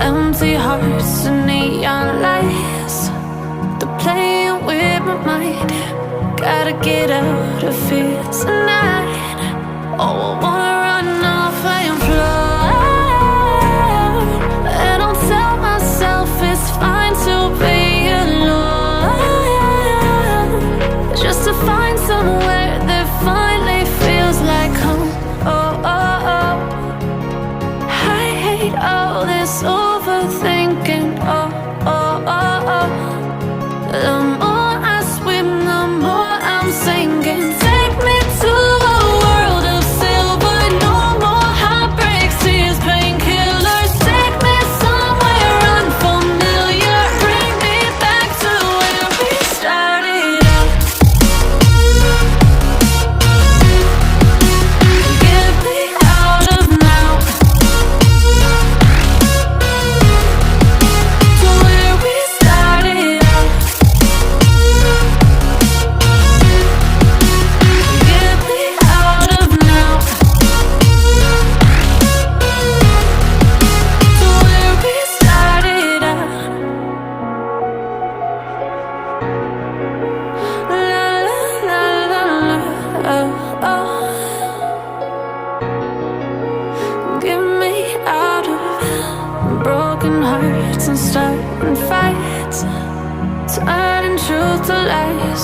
Empty hearts and neon lights, they're playing with my mind. Gotta get out of here tonight. Oh, I wanna run off and fly. And I'll tell myself it's fine to be alone, just to find somewhere that finally feels like home. Oh, oh, oh. I hate all this overthinking. Oh, oh, oh, oh. The more I swim, the more I'm sinking. Take me to a world of silver. No more heartbreaks, tears, painkillers. Take me somewhere unfamiliar. Bring me back to where we started out. Get me out of now, to where we started out. Get me out of now, to where we started out. La la la la la, oh, oh. Get me out of broken hearts and starting fights, turning truth to lies.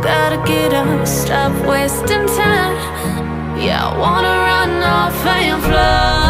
Gotta get up, stop wasting time. Yeah, I wanna run off and fly.